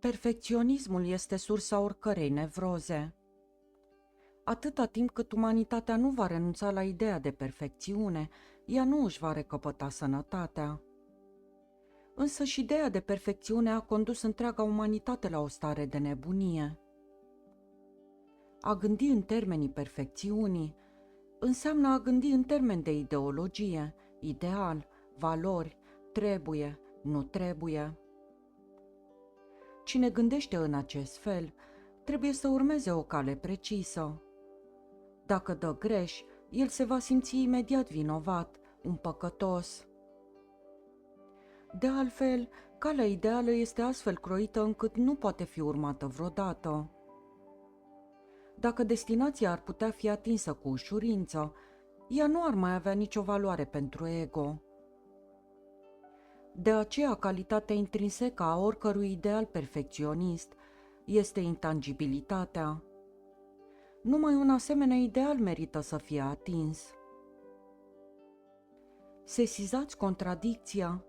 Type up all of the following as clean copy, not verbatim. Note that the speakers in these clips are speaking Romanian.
Perfecționismul este sursa oricărei nevroze. Atâta timp cât umanitatea nu va renunța la ideea de perfecțiune, ea nu își va recăpăta sănătatea. Însă și ideea de perfecțiune a condus întreaga umanitate la o stare de nebunie. A gândi în termenii perfecțiunii înseamnă a gândi în termeni de ideologie, ideal, valori, trebuie, nu trebuie. Cine gândește în acest fel, trebuie să urmeze o cale precisă. Dacă dă greș, el se va simți imediat vinovat, un păcătos. De altfel, calea ideală este astfel croită încât nu poate fi urmată vreodată. Dacă destinația ar putea fi atinsă cu ușurință, ea nu ar mai avea nicio valoare pentru ego. De aceea, calitatea intrinsecă a oricărui ideal perfecționist este intangibilitatea. Numai un asemenea ideal merită să fie atins. Sesizați contradicția?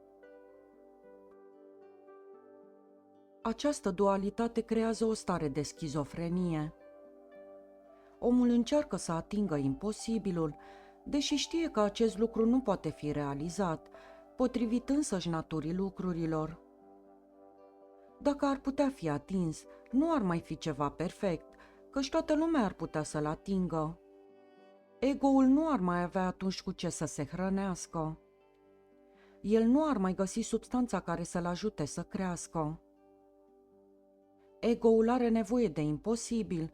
Această dualitate creează o stare de schizofrenie. Omul încearcă să atingă imposibilul, deși știe că acest lucru nu poate fi realizat, potrivit însăși naturii lucrurilor. Dacă ar putea fi atins, nu ar mai fi ceva perfect, căci toată lumea ar putea să-l atingă. Ego-ul nu ar mai avea atunci cu ce să se hrănească. El nu ar mai găsi substanța care să-l ajute să crească. Ego-ul are nevoie de imposibil,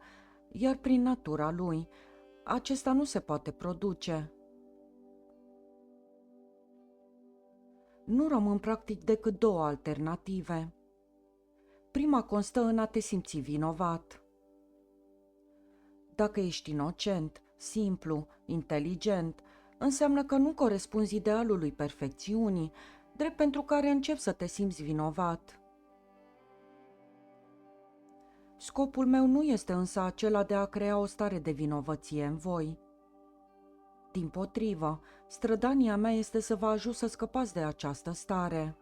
iar prin natura lui, acesta nu se poate produce. Nu rămân practic decât două alternative. Prima constă în a te simți vinovat. Dacă ești inocent, simplu, inteligent, înseamnă că nu corespunzi idealului perfecțiunii, drept pentru care începi să te simți vinovat. Scopul meu nu este însă acela de a crea o stare de vinovăție în voi. Dimpotrivă, strădania mea este să vă ajut să scăpați de această stare.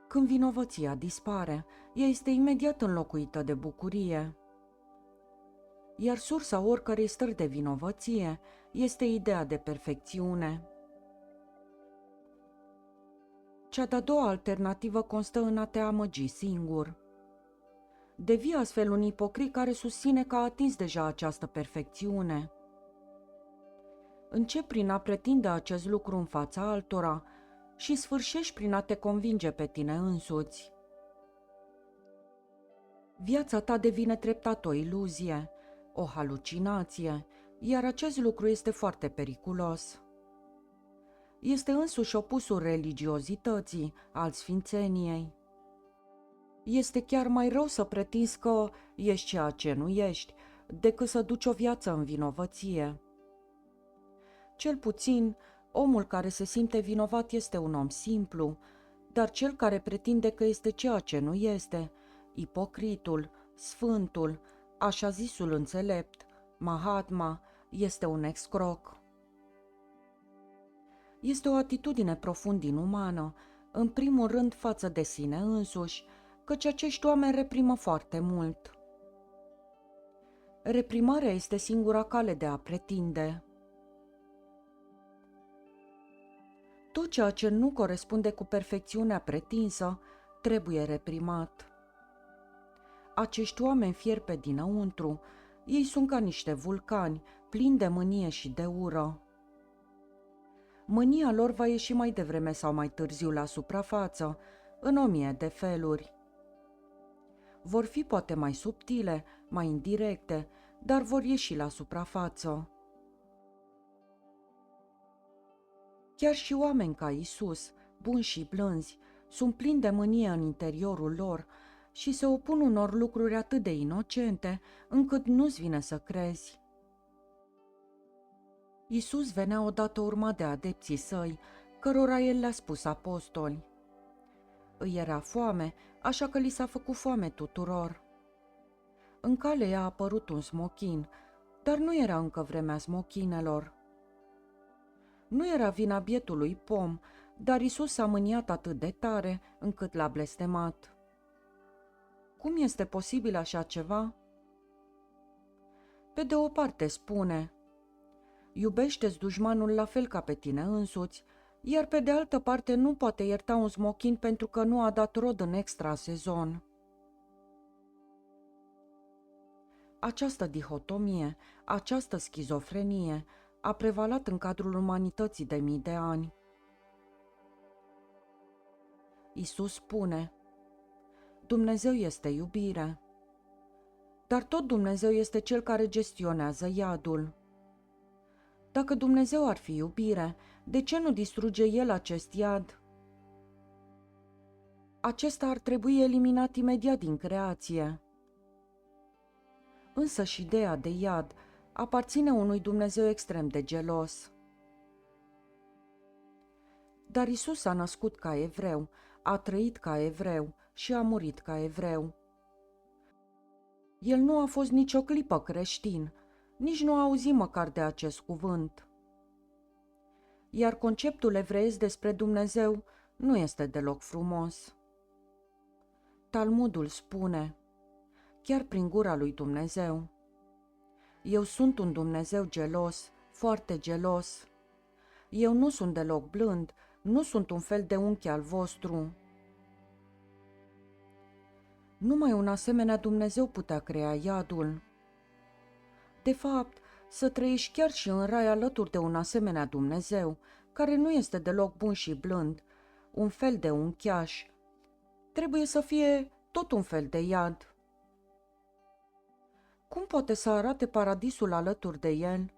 Când vinovăția dispare, ea este imediat înlocuită de bucurie. Iar sursa oricărei stări de vinovăție este ideea de perfecțiune. Cea de-a doua alternativă constă în a te amăgi singur. Devii astfel un ipocrit care susține că a atins deja această perfecțiune. Începi prin a pretinde acest lucru în fața altora și sfârșești prin a te convinge pe tine însuți. Viața ta devine treptat o iluzie, o halucinație, iar acest lucru este foarte periculos. Este însuși opusul religiozității, al sfințeniei. Este chiar mai rău să pretinzi că ești ceea ce nu ești, decât să duci o viață în vinovăție. Cel puțin, omul care se simte vinovat este un om simplu, dar cel care pretinde că este ceea ce nu este, ipocritul, sfântul, așa zisul înțelept, Mahatma, este un excroc. Este o atitudine profund inumană, în primul rând față de sine însuși, căci acești oameni reprimă foarte mult. Reprimarea este singura cale de a pretinde. Tot ceea ce nu corespunde cu perfecțiunea pretinsă trebuie reprimat. Acești oameni fierbe dinăuntru, ei sunt ca niște vulcani, plini de mânie și de ură. Mânia lor va ieși mai devreme sau mai târziu la suprafață, în 1000 de feluri. Vor fi poate mai subtile, mai indirecte, dar vor ieși la suprafață. Chiar și oameni ca Isus, buni și blânzi, sunt plini de mânie în interiorul lor și se opun unor lucruri atât de inocente, încât nu-ți vine să crezi. Isus venea odată urmat de adepții săi, cărora el le-a spus apostoli. Îi era foame, așa că li s-a făcut foame tuturor. În cale i-a apărut un smochin, dar nu era încă vremea smochinelor. Nu era vina bietului pom, dar Isus s-a mâniat atât de tare încât l-a blestemat. Cum este posibil așa ceva? Pe de o parte spune: iubește-ți dușmanul la fel ca pe tine însuți, iar pe de altă parte nu poate ierta un smochin pentru că nu a dat rod în extra sezon. Această dihotomie, această schizofrenie a prevalat în cadrul umanității de mii de ani. Iisus spune: Dumnezeu este iubire. Dar tot Dumnezeu este Cel care gestionează iadul. Dacă Dumnezeu ar fi iubire, de ce nu distruge El acest iad? Acesta ar trebui eliminat imediat din creație. Însă și ideea de iad aparține unui Dumnezeu extrem de gelos. Dar Iisus s-a născut ca evreu, a trăit ca evreu și a murit ca evreu. El nu a fost nicio clipă creștin, nici nu a auzit măcar de acest cuvânt. Iar conceptul evreiesc despre Dumnezeu nu este deloc frumos. Talmudul spune, chiar prin gura lui Dumnezeu: eu sunt un Dumnezeu gelos, foarte gelos. Eu nu sunt deloc blând, nu sunt un fel de unchi al vostru. Numai un asemenea Dumnezeu putea crea iadul. De fapt, să trăiești chiar și în rai alături de un asemenea Dumnezeu, care nu este deloc bun și blând, un fel de unchiaș, trebuie să fie tot un fel de iad. Cum poate să arate paradisul alături de el?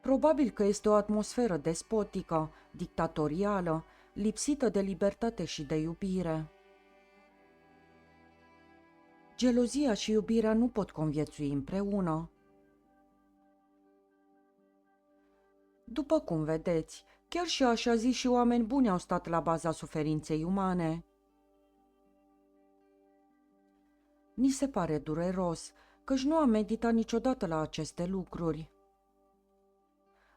Probabil că este o atmosferă despotică, dictatorială, lipsită de libertate și de iubire. Gelozia și iubirea nu pot conviețui împreună. După cum vedeți, chiar și așa zi și oameni buni au stat la baza suferinței umane. Ni se pare dureros, căci nu am meditat niciodată la aceste lucruri.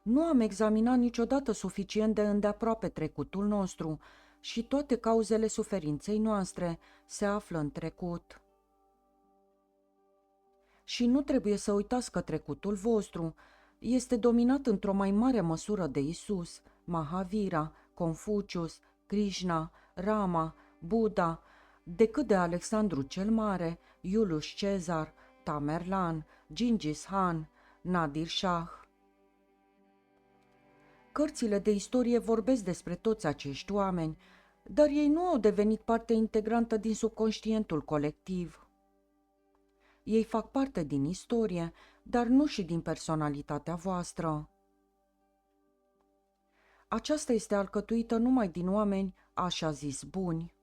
Nu am examinat niciodată suficient de îndeaproape trecutul nostru și toate cauzele suferinței noastre se află în trecut. Și nu trebuie să uitați că trecutul vostru este dominat într-o mai mare măsură de Isus, Mahavira, Confucius, Krishna, Rama, Buddha, decât de Alexandru cel Mare, Iulius Cezar, Tamerlan, Gingis Khan, Nadir Shah. Cărțile de istorie vorbesc despre toți acești oameni, dar ei nu au devenit parte integrantă din subconștientul colectiv. Ei fac parte din istorie, dar nu și din personalitatea voastră. Aceasta este alcătuită numai din oameni așa zis buni.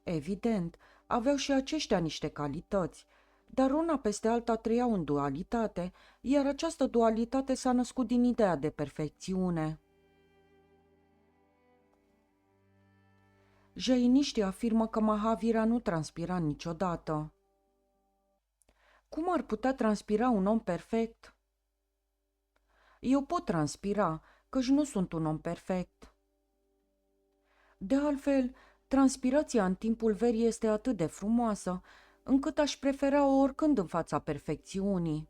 Evident, aveau și aceștia niște calități, dar una peste alta trăiau în dualitate, iar această dualitate s-a născut din ideea de perfecțiune. Jainiștii afirmă că Mahavira nu transpira niciodată. Cum ar putea transpira un om perfect? Eu pot transpira, căci nu sunt un om perfect. De altfel, transpirația în timpul verii este atât de frumoasă, încât aș prefera-o oricând în fața perfecțiunii.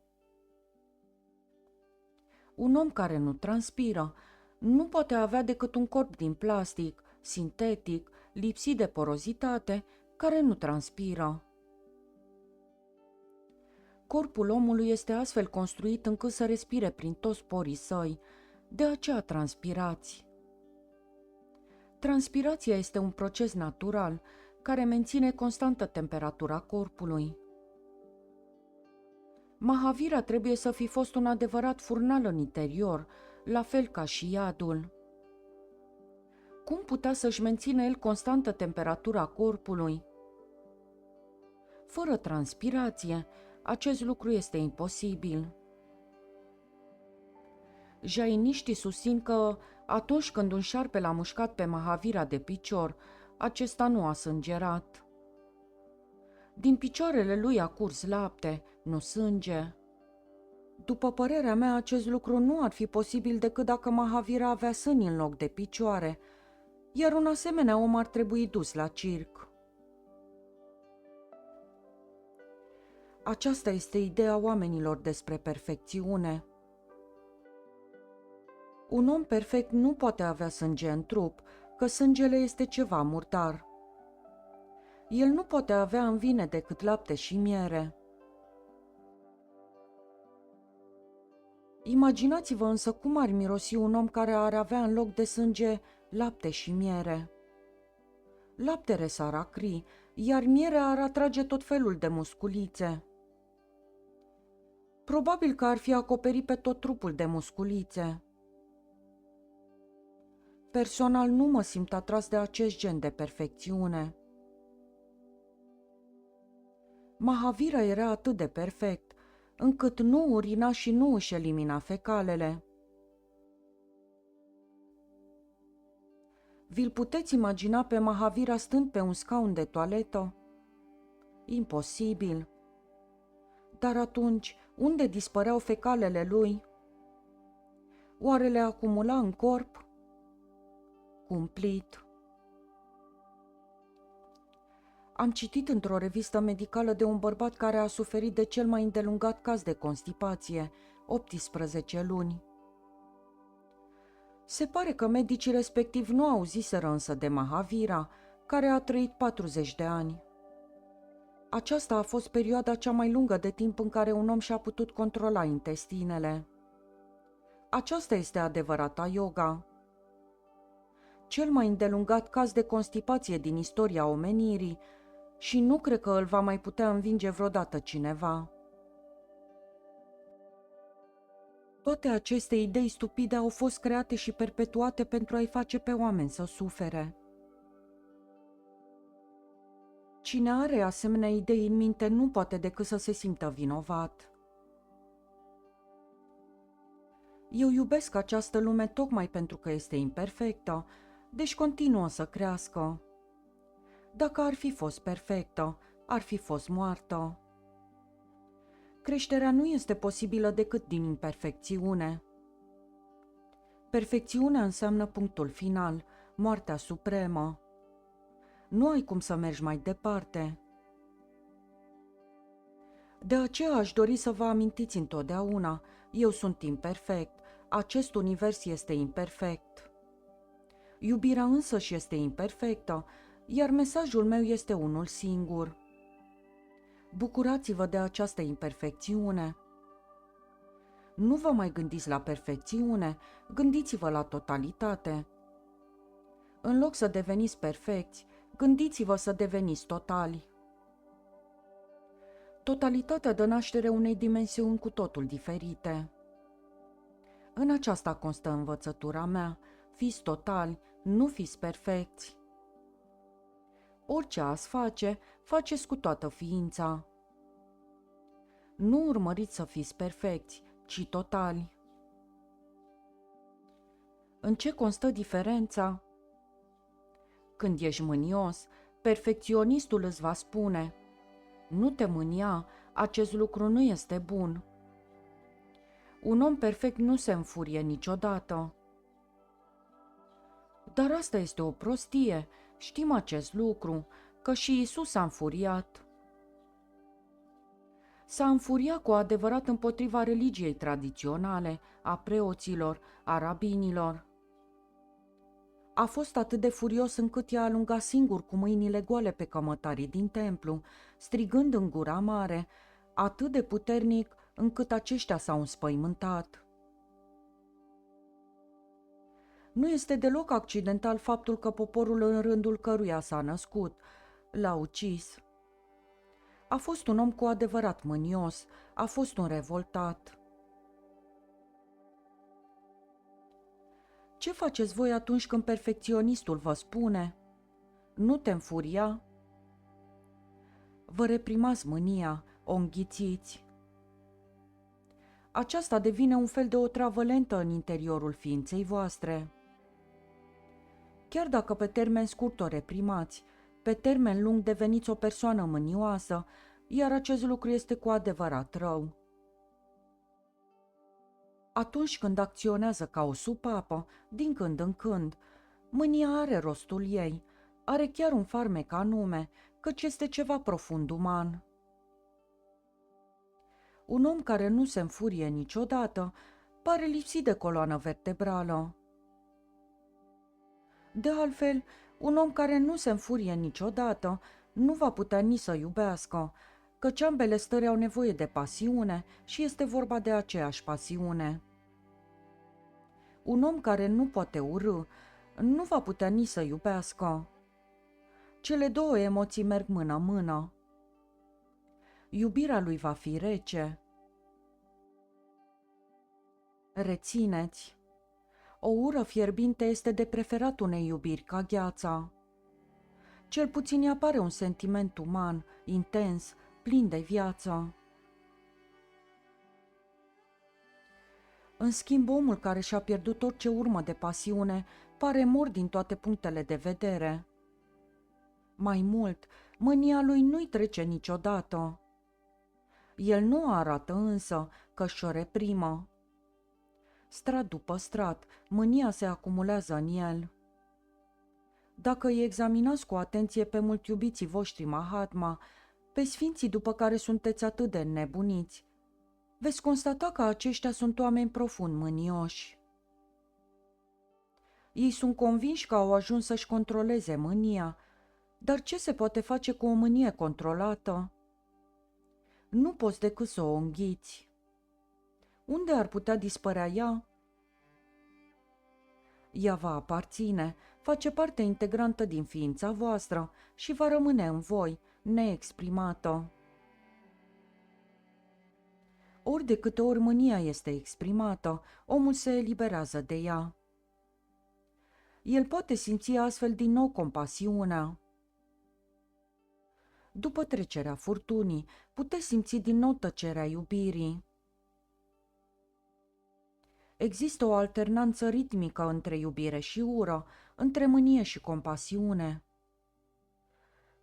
Un om care nu transpiră nu poate avea decât un corp din plastic, sintetic, lipsit de porozitate, care nu transpiră. Corpul omului este astfel construit încât să respire prin toți porii săi, de aceea transpirați. Transpirația este un proces natural care menține constantă temperatura corpului. Mahavira trebuie să fi fost un adevărat furnal în interior, la fel ca și iadul. Cum putea să-și mențină el constantă temperatura corpului? Fără transpirație, acest lucru este imposibil. Jainiștii susțin că atunci când un șarpe l-a mușcat pe Mahavira de picior, acesta nu a sângerat. Din picioarele lui a curs lapte, nu sânge. După părerea mea, acest lucru nu ar fi posibil decât dacă Mahavira avea sâni în loc de picioare, iar un asemenea om ar trebui dus la circ. Aceasta este ideea oamenilor despre perfecțiune. Un om perfect nu poate avea sânge în trup, că sângele este ceva murdar. El nu poate avea în vine decât lapte și miere. Imaginați-vă însă cum ar mirosi un om care ar avea în loc de sânge lapte și miere. Laptele s-ar acri, iar mierea ar atrage tot felul de musculițe. Probabil că ar fi acoperit pe tot trupul de musculițe. Personal nu mă simt atras de acest gen de perfecțiune. Mahavira era atât de perfect, încât nu urina și nu își elimina fecalele. Vi-l puteți imagina pe Mahavira stând pe un scaun de toaletă? Imposibil. Dar atunci, unde dispăreau fecalele lui? Oare le acumula în corp? Cumplit. Am citit într-o revistă medicală de un bărbat care a suferit de cel mai îndelungat caz de constipație, 18 luni. Se pare că medicii respectivi nu auziseră însă de Mahavira, care a trăit 40 de ani. Aceasta a fost perioada cea mai lungă de timp în care un om și-a putut controla intestinele. Aceasta este adevărata yoga. Cel mai îndelungat caz de constipație din istoria omenirii și nu cred că îl va mai putea învinge vreodată cineva. Toate aceste idei stupide au fost create și perpetuate pentru a-i face pe oameni să sufere. Cine are asemenea idei în minte nu poate decât să se simtă vinovat. Eu iubesc această lume tocmai pentru că este imperfectă, deci continuă să crească. Dacă ar fi fost perfectă, ar fi fost moartă. Creșterea nu este posibilă decât din imperfecțiune. Perfecțiunea înseamnă punctul final, moartea supremă. Nu ai cum să mergi mai departe. De aceea aș dori să vă amintiți întotdeauna, eu sunt imperfect, acest univers este imperfect. Iubirea însăși este imperfectă, iar mesajul meu este unul singur. Bucurați-vă de această imperfecțiune. Nu vă mai gândiți la perfecțiune, gândiți-vă la totalitate. În loc să deveniți perfecți, gândiți-vă să deveniți totali. Totalitatea dă naștere unei dimensiuni cu totul diferite. În aceasta constă învățătura mea, fiți totali, nu fiți perfecți. Orice ați face, faceți cu toată ființa. Nu urmăriți să fiți perfecți, ci totali. În ce constă diferența? Când ești mânios, perfecționistul îți va spune: nu te mânia, acest lucru nu este bun. Un om perfect nu se înfurie niciodată. Dar asta este o prostie, știm acest lucru, că și Isus s-a înfuriat. S-a înfuriat cu adevărat împotriva religiei tradiționale, a preoților, a rabinilor. A fost atât de furios încât i-a alungat singur cu mâinile goale pe cămătarii din templu, strigând în gura mare, atât de puternic încât aceștia s-au înspăimântat. Nu este deloc accidental faptul că poporul în rândul căruia s-a născut l-a ucis. A fost un om cu adevărat mânios, a fost un revoltat. Ce faceți voi atunci când perfecționistul vă spune: nu te înfuria? Vă reprimați mânia, o înghițiți. Aceasta devine un fel de otravă lentă în interiorul ființei voastre. Chiar dacă pe termen scurt o reprimați, pe termen lung deveniți o persoană mânioasă, iar acest lucru este cu adevărat rău. Atunci când acționează ca o supapă, din când în când, Mânia are rostul ei, are chiar un farmec anume, căci este ceva profund uman. Un om care nu se înfurie niciodată pare lipsit de coloană vertebrală. De altfel, un om care nu se înfurie niciodată nu va putea nici să iubească, căci ambele stări au nevoie de pasiune și este vorba de aceeași pasiune. Un om care nu poate urî nu va putea nici să iubească. Cele două emoții merg mână-mână. Iubirea lui va fi rece. Rețineți, o ură fierbinte este de preferat unei iubiri ca gheața. Cel puțin îi apare un sentiment uman, intens, plin de viață. În schimb, omul care și-a pierdut orice urmă de pasiune pare mort din toate punctele de vedere. Mai mult, mânia lui nu-i trece niciodată. El nu o arată însă, că și-o reprimă. Strat după strat, mânia se acumulează în el. Dacă îi examinați cu atenție pe mult iubiții voștri Mahatma, pe sfinții după care sunteți atât de nebuniți, veți constata că aceștia sunt oameni profund mânioși. Ei sunt convinși că au ajuns să-și controleze mânia, dar ce se poate face cu o mânie controlată? Nu poți decât să o înghiți. Unde ar putea dispărea ea? Ea va aparține, face parte integrantă din ființa voastră și va rămâne în voi, neexprimată. Ori de câte ori mânia este exprimată, omul se eliberează de ea. El poate simți astfel din nou compasiunea. După trecerea furtunii, puteți simți din nou tăcerea iubirii. Există o alternanță ritmică între iubire și ură, între mânie și compasiune.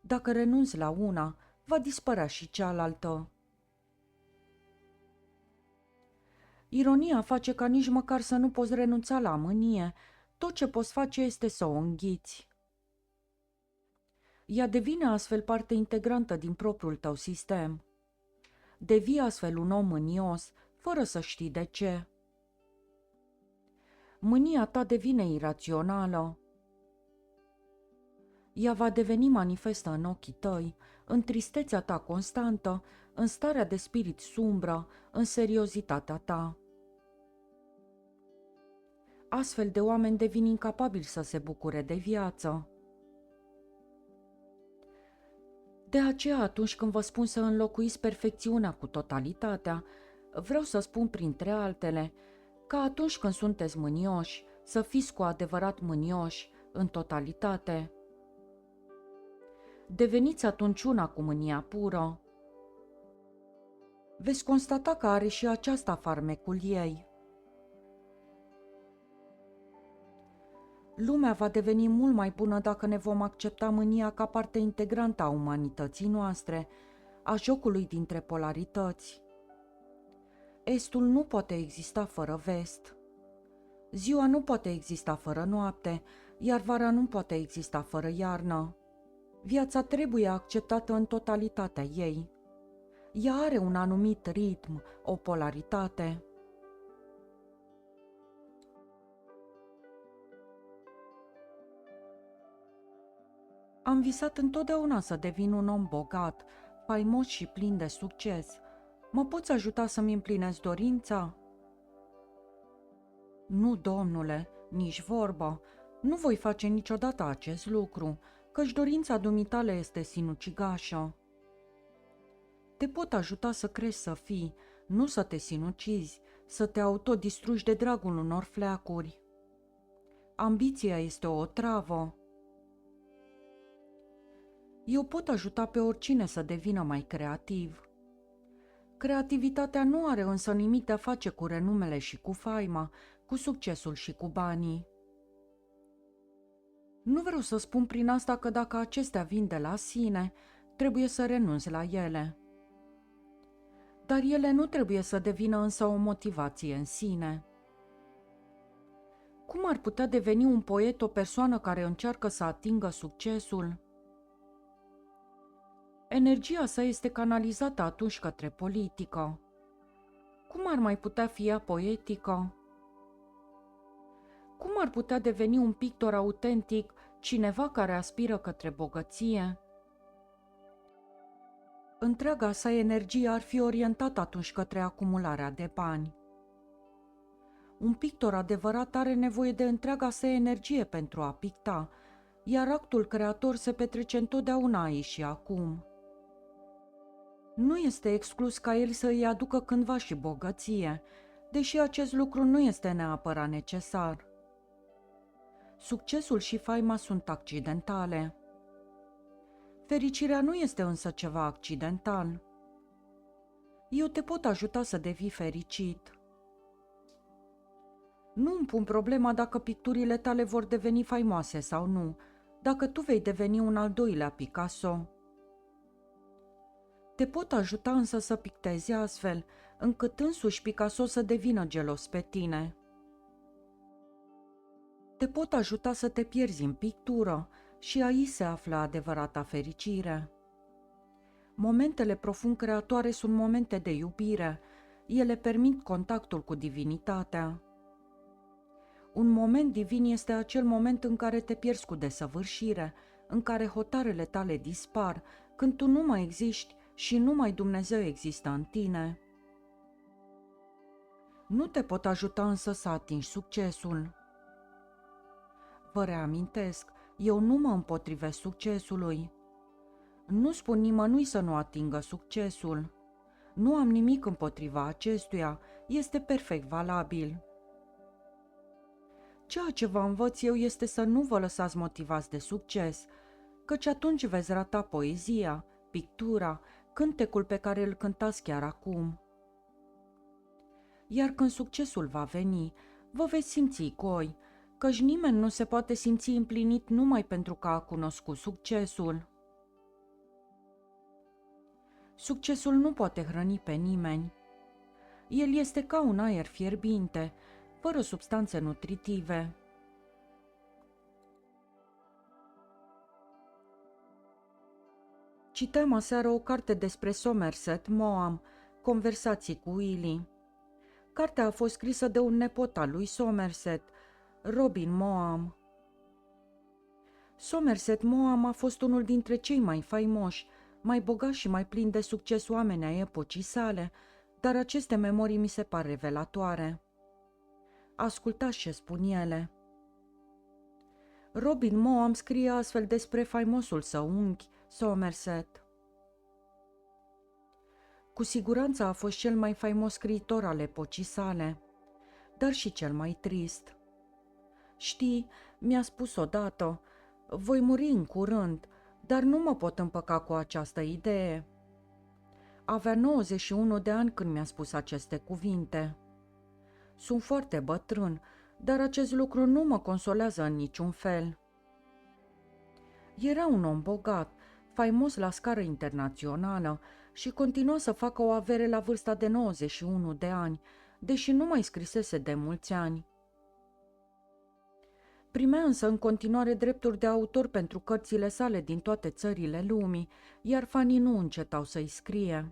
Dacă renunți la una, va dispărea și cealaltă. Ironia face ca nici măcar să nu poți renunța la mânie, tot ce poți face este să o înghiți. Ea devine astfel parte integrantă din propriul tău sistem. Devii astfel un om mânios, fără să știi de ce. Mânia ta devine irațională. Ea va deveni manifestă în ochii tăi, în tristețea ta constantă, în starea de spirit sumbră, în seriozitatea ta. Astfel de oameni devin incapabili să se bucure de viață. De aceea, atunci când vă spun să înlocuiți perfecțiunea cu totalitatea, vreau să spun printre altele că atunci când sunteți mânioși, să fiți cu adevărat mânioși, în totalitate. Deveniți atunci una cu mânia pură. Veți constata că are și aceasta farmecul ei. Lumea va deveni mult mai bună dacă ne vom accepta mânia ca parte integrantă a umanității noastre, a jocului dintre polarități. Estul nu poate exista fără vest. Ziua nu poate exista fără noapte, iar vara nu poate exista fără iarnă. Viața trebuie acceptată în totalitatea ei. Ea are un anumit ritm, o polaritate. Am visat întotdeauna să devin un om bogat, faimos și plin de succes. Mă poți ajuta să-mi împlinesc dorința? Nu, domnule, nici vorbă. Nu voi face niciodată acest lucru, căci dorința dumitale este sinucigașă. Te pot ajuta să crezi să fii, nu să te sinucizi, să te autodistrugi de dragul unor fleacuri. Ambiția este o otravă. Eu pot ajuta pe oricine să devină mai creativ. Creativitatea nu are însă nimic de a face cu renumele și cu faima, cu succesul și cu banii. Nu vreau să spun prin asta că dacă acestea vin de la sine, trebuie să renunți la ele. Dar ele nu trebuie să devină însă o motivație în sine. Cum ar putea deveni un poet o persoană care încearcă să atingă succesul? Energia sa este canalizată atunci către politică. Cum ar mai putea fi ea poetică? Cum ar putea deveni un pictor autentic cineva care aspiră către bogăție? Întreaga sa energie ar fi orientată atunci către acumularea de bani. Un pictor adevărat are nevoie de întreaga sa energie pentru a picta, iar actul creator se petrece întotdeauna aici și acum. Nu este exclus ca el să îi aducă cândva și bogăție, deși acest lucru nu este neapărat necesar. Succesul și faima sunt accidentale. Fericirea nu este însă ceva accidental. Eu te pot ajuta să devii fericit. Nu îmi pun problema dacă picturile tale vor deveni faimoase sau nu, dacă tu vei deveni un al doilea Picasso. Te pot ajuta însă să pictezi astfel, încât însuși Picasso să devină gelos pe tine. Te pot ajuta să te pierzi în pictură și aici se află adevărata fericire. Momentele profund creatoare sunt momente de iubire, ele permit contactul cu divinitatea. Un moment divin este acel moment în care te pierzi cu desăvârșire, în care hotarele tale dispar, când tu nu mai existi și numai Dumnezeu există în tine. Nu te pot ajuta însă să atingi succesul. Vă reamintesc, eu nu mă împotrivesc succesului. Nu spun nimănui să nu atingă succesul. Nu am nimic împotriva acestuia, este perfect valabil. Ceea ce vă învăț eu este să nu vă lăsați motivați de succes, căci atunci veți rata poezia, pictura, cântecul pe care îl cântați chiar acum. Iar când succesul va veni, vă veți simți goi, căci nimeni nu se poate simți împlinit numai pentru că a cunoscut succesul. Succesul nu poate hrăni pe nimeni. El este ca un aer fierbinte, fără substanțe nutritive. Citeam aseară o carte despre Somerset Maugham, Conversații cu Willy. Cartea a fost scrisă de un nepot al lui Somerset, Robin Maugham. Somerset Maugham a fost unul dintre cei mai faimoși, mai bogați și mai plini de succes oameni ai epocii sale, dar aceste memorii mi se par revelatoare. Ascultați ce spun ele. Robin Maugham scrie astfel despre faimosul său unchi, Somerset. Cu siguranță a fost cel mai faimos scriitor al epocii sale, dar și cel mai trist. Știi, mi-a spus odată, voi muri în curând, dar nu mă pot împăca cu această idee. Avea 91 de ani când mi-a spus aceste cuvinte. Sunt foarte bătrân, dar acest lucru nu mă consolează în niciun fel. Era un om bogat, faimos la scară internațională și continua să facă o avere la vârsta de 91 de ani, deși nu mai scrisese de mulți ani. Primea însă în continuare drepturi de autor pentru cărțile sale din toate țările lumii, iar fanii nu încetau să-i scrie.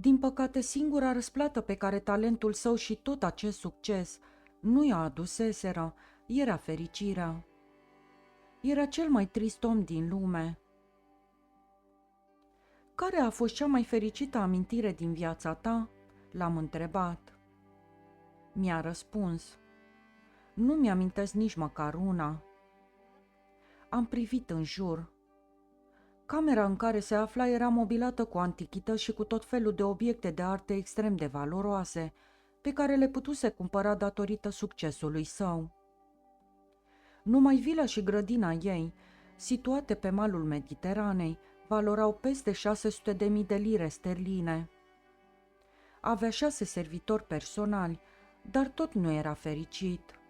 Din păcate, singura răsplată pe care talentul său și tot acest succes nu i-a aduseseră era fericirea. Era cel mai trist om din lume. Care a fost cea mai fericită amintire din viața ta? L-am întrebat. Mi-a răspuns. Nu mi-amintesc nici măcar una. Am privit în jur. Camera în care se afla era mobilată cu antichități și cu tot felul de obiecte de artă extrem de valoroase, pe care le putuse cumpăra datorită succesului său. Numai vila și grădina ei, situate pe malul Mediteranei, valorau peste 600.000 de lire sterline. Avea 6 servitori personali, dar tot nu era fericit.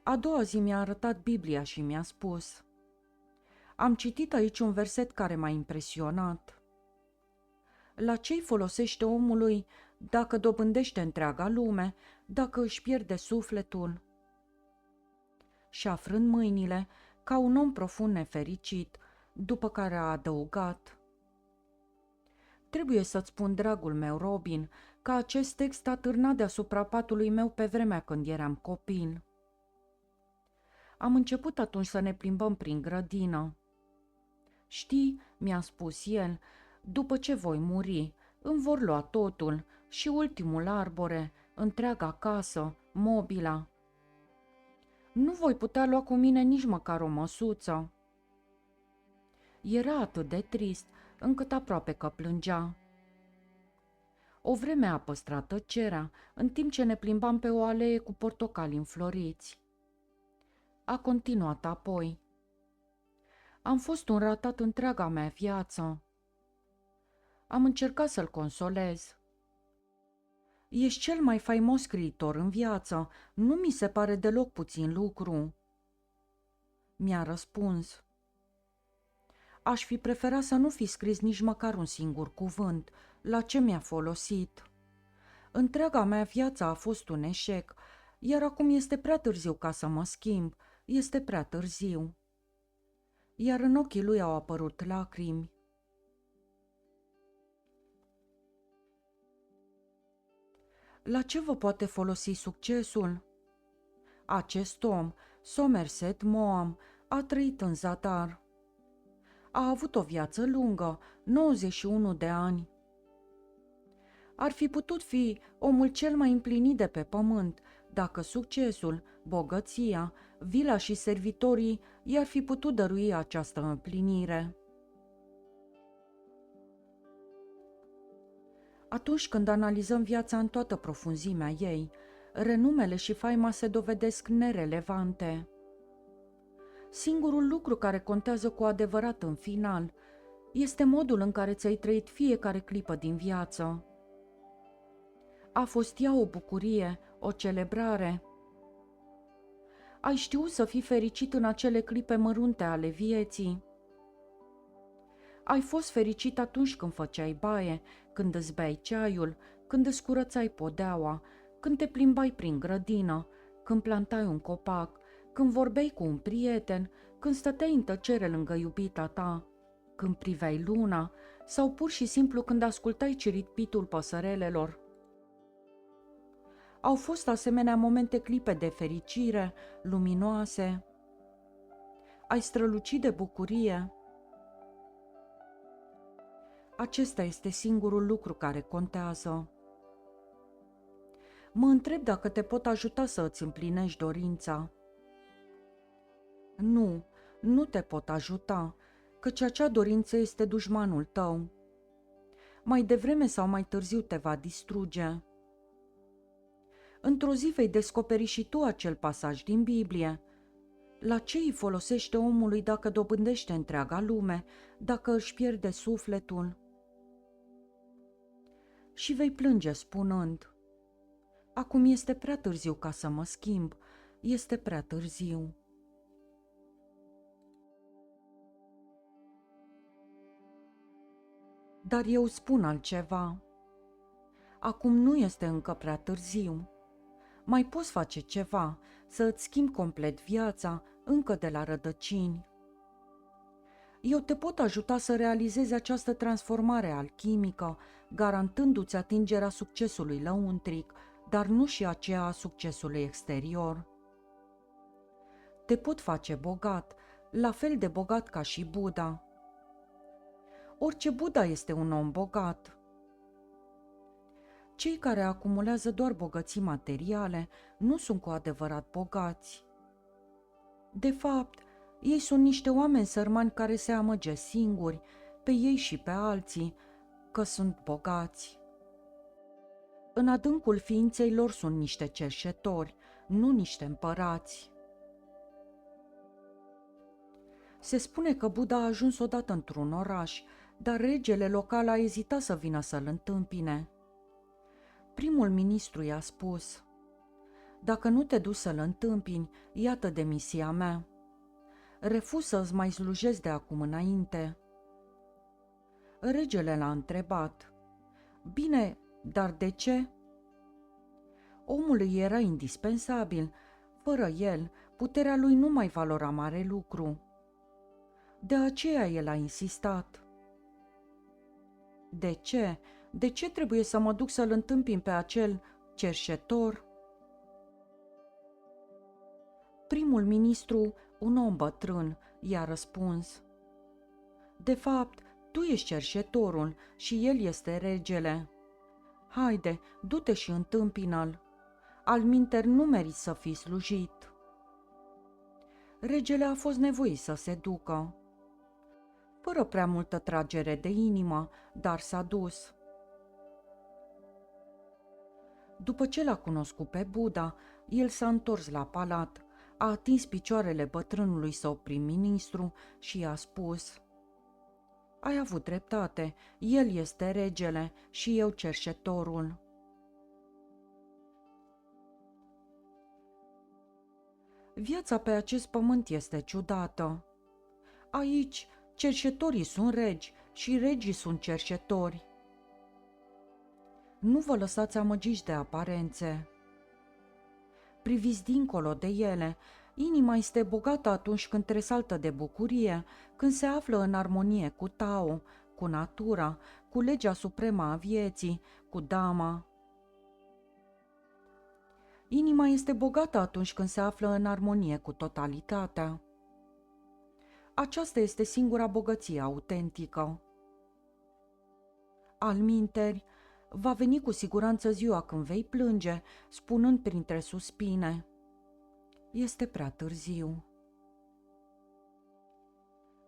A doua zi mi-a arătat Biblia și mi-a spus: am citit aici un verset care m-a impresionat. La ce-i folosește omului dacă dobândește întreaga lume, dacă își pierde sufletul. Și afrând mâinile, ca un om profund nefericit, după care a adăugat: trebuie să-ți spun, dragul meu Robin, că acest text a târnat deasupra patului meu pe vremea când eram copil. Am început atunci să ne plimbăm prin grădină. Știi, mi-a spus el, după ce voi muri, îmi vor lua totul, și ultimul arbore, întreaga casă, mobila. Nu voi putea lua cu mine nici măcar o măsuță. Era atât de trist, încât aproape că plângea. O vreme a păstrat tăcerea, în timp ce ne plimbam pe o alee cu portocali înfloriți. A continuat apoi: am fost un ratat întreaga mea viață. Am încercat să-l consolez. Ești cel mai faimos scriitor în viață, nu mi se pare deloc puțin lucru. Mi-a răspuns: aș fi preferat să nu fi scris nici măcar un singur cuvânt. La ce mi-a folosit? Întreaga mea viață a fost un eșec, iar acum este prea târziu ca să mă schimb, este prea târziu. Iar în ochii lui au apărut lacrimi. La ce vă poate folosi succesul? Acest om, Somerset Maugham, a trăit în zadar. A avut o viață lungă, 91 de ani. Ar fi putut fi omul cel mai împlinit de pe pământ, dacă succesul, bogăția, vila și servitorii i-ar fi putut dărui această împlinire. Atunci când analizăm viața în toată profunzimea ei, renumele și faima se dovedesc nerelevante. Singurul lucru care contează cu adevărat în final este modul în care ți-ai trăit fiecare clipă din viață. A fost ea o bucurie, o celebrare? Ai știut să fii fericit în acele clipe mărunte ale vieții? Ai fost fericit atunci când făceai baie, când îți beai ceaiul, când îți curățai podeaua, când te plimbai prin grădină, când plantai un copac, când vorbeai cu un prieten, când stăteai în tăcere lângă iubita ta, când priveai luna sau pur și simplu când ascultai ciripitul păsărelelor. Au fost asemenea momente clipe de fericire, luminoase. Ai strălucit de bucurie. Acesta este singurul lucru care contează. Mă întreb dacă te pot ajuta să îți împlinești dorința. Nu, nu te pot ajuta, căci acea dorință este dușmanul tău. Mai devreme sau mai târziu te va distruge. Într-o zi vei descoperi și tu acel pasaj din Biblie. La ce îi folosește omului dacă dobândește întreaga lume, dacă își pierde sufletul? Și vei plânge spunând: acum este prea târziu ca să mă schimb, este prea târziu. Dar eu spun altceva. Acum nu este încă prea târziu. Mai poți face ceva, să îți schimbi complet viața, încă de la rădăcini. Eu te pot ajuta să realizezi această transformare alchimică, garantându-ți atingerea succesului lăuntric, dar nu și aceea a succesului exterior. Te pot face bogat, la fel de bogat ca și Buddha. Orice Buddha este un om bogat. Cei care acumulează doar bogății materiale nu sunt cu adevărat bogați. De fapt, ei sunt niște oameni sărmani care se amăgesc singuri, pe ei și pe alții, că sunt bogați. În adâncul ființei lor sunt niște cerșetori, nu niște împărați. Se spune că Buddha a ajuns odată într-un oraș, dar regele local a ezitat să vină să-l întâmpine. Primul ministru i-a spus: dacă nu te duci să-l întâmpini, iată demisia mea. Refuz să-ți mai slujesc de acum înainte. Regele l-a întrebat: bine, Dar de ce? Omul îi era indispensabil. Fără el, puterea lui nu mai valora mare lucru. De aceea el a insistat. De ce? De ce trebuie să mă duc să-l întâmpin pe acel cerșetor? Primul ministru, un om bătrân, i-a răspuns. De fapt, tu ești cerșetorul și el este regele. Haide, du-te și întâmpină-l. Alminteri nu meriți să fii slujit. Regele a fost nevoit să se ducă. Fără prea multă tragere de inimă, dar s-a dus. După ce l-a cunoscut pe Buddha, el s-a întors la palat, a atins picioarele bătrânului său prim-ministru și i-a spus: Ai avut dreptate, el este regele și eu cerșetorul. Viața pe acest pământ este ciudată. Aici, cerșetorii sunt regi și regii sunt cerșetori. Nu vă lăsați amăgiți de aparențe. Priviți dincolo de ele. Inima este bogată atunci când tresaltă de bucurie, când se află în armonie cu Tao, cu natura, cu legea supremă a vieții, cu Dhamma. Inima este bogată atunci când se află în armonie cu totalitatea. Aceasta este singura bogăție autentică. Alminteri, va veni cu siguranță ziua când vei plânge, spunând printre suspine: Este prea târziu.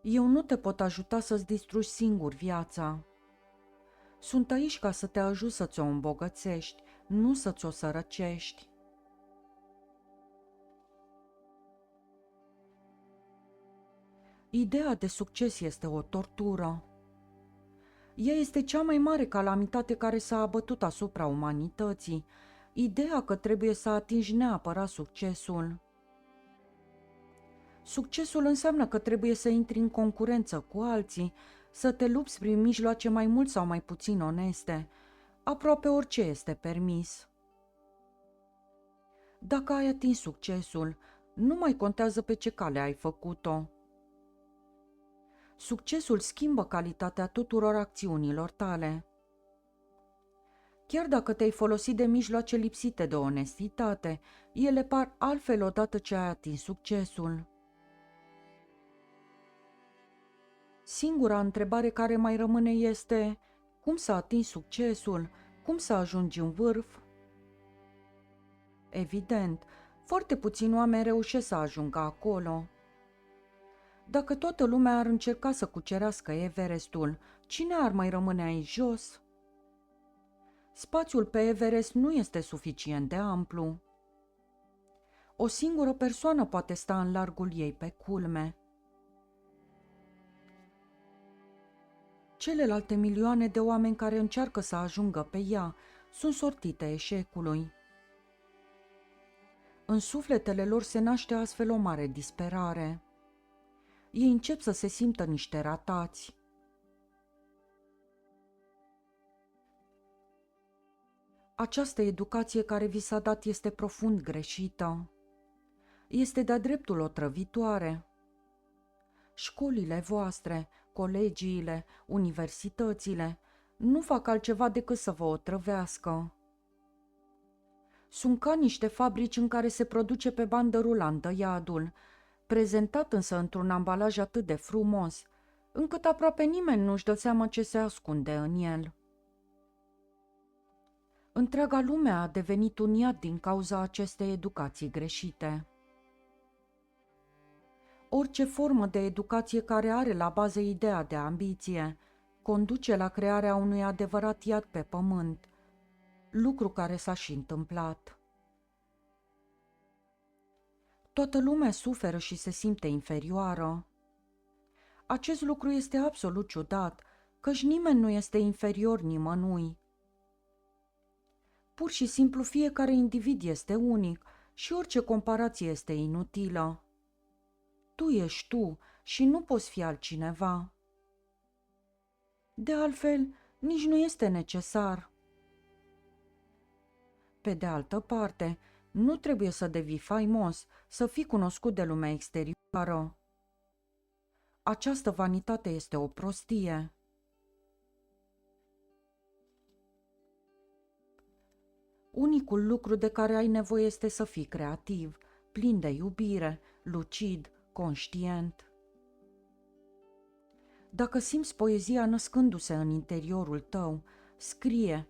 Eu nu te pot ajuta să-ți distrugi singur viața. Sunt aici ca să te ajut să ți-o îmbogățești, nu să ți-o sărăcești. Ideea de succes este o tortură. Ea este cea mai mare calamitate care s-a abătut asupra umanității, ideea că trebuie să atingi neapărat succesul. Succesul înseamnă că trebuie să intri în concurență cu alții, să te lupți prin mijloace mai mult sau mai puțin oneste. Aproape orice este permis. Dacă ai atins succesul, nu mai contează pe ce cale ai făcut-o. Succesul schimbă calitatea tuturor acțiunilor tale. Chiar dacă te-ai folosit de mijloace lipsite de onestitate, ele par altfel odată ce ai atins succesul. Singura întrebare care mai rămâne este: cum să atingi succesul? Cum să ajungi în vârf? Evident, foarte puțini oameni reușesc să ajungă acolo. Dacă toată lumea ar încerca să cucerească Everestul, cine ar mai rămâne aici jos? Spațiul pe Everest nu este suficient de amplu. O singură persoană poate sta în largul ei pe culme. Celelalte milioane de oameni care încearcă să ajungă pe ea sunt sortite eșecului. În sufletele lor se naște astfel o mare disperare. Ei încep să se simtă niște ratați. Această educație care vi s-a dat este profund greșită. Este de-a dreptul otrăvitoare. Școlile voastre, colegiile, universitățile nu fac altceva decât să vă otrăvească. Sunt ca niște fabrici în care se produce pe bandă rulantă iadul, prezentat însă într-un ambalaj atât de frumos, încât aproape nimeni nu-și dă seama ce se ascunde în el. Întreaga lume a devenit un iad din cauza acestei educații greșite. Orice formă de educație care are la bază ideea de ambiție conduce la crearea unui adevărat iad pe pământ, lucru care s-a și întâmplat. Toată lumea suferă și se simte inferioară. Acest lucru este absolut ciudat, căci nimeni nu este inferior nimănui. Pur și simplu fiecare individ este unic și orice comparație este inutilă. Tu ești tu și nu poți fi altcineva. De altfel, nici nu este necesar. Pe de altă parte, nu trebuie să devii faimos, să fii cunoscut de lumea exterioară. Această vanitate este o prostie. Unicul lucru de care ai nevoie este să fii creativ, plin de iubire, lucid, conștient. Dacă simți poezia născându-se în interiorul tău, scrie,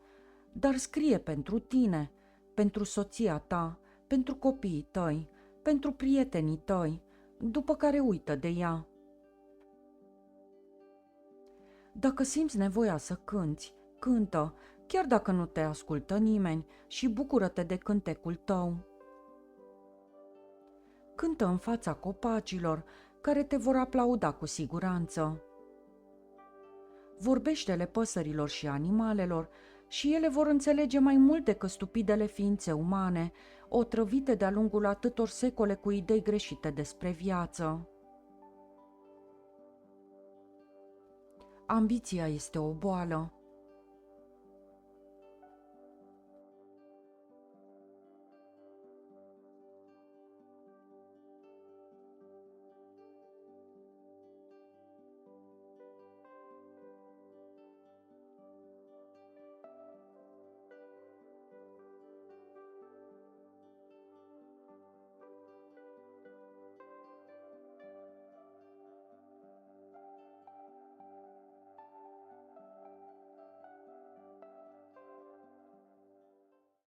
dar scrie pentru tine, pentru soția ta, pentru copiii tăi, pentru prietenii tăi, după care uită de ea. Dacă simți nevoia să cânți, cântă, chiar dacă nu te ascultă nimeni, și bucură-te de cântecul tău. Cântă în fața copacilor, care te vor aplauda cu siguranță. Vorbește-le păsărilor și animalelor și ele vor înțelege mai mult decât stupidele ființe umane, otrăvite de-a lungul atâtor secole cu idei greșite despre viață. Ambiția este o boală.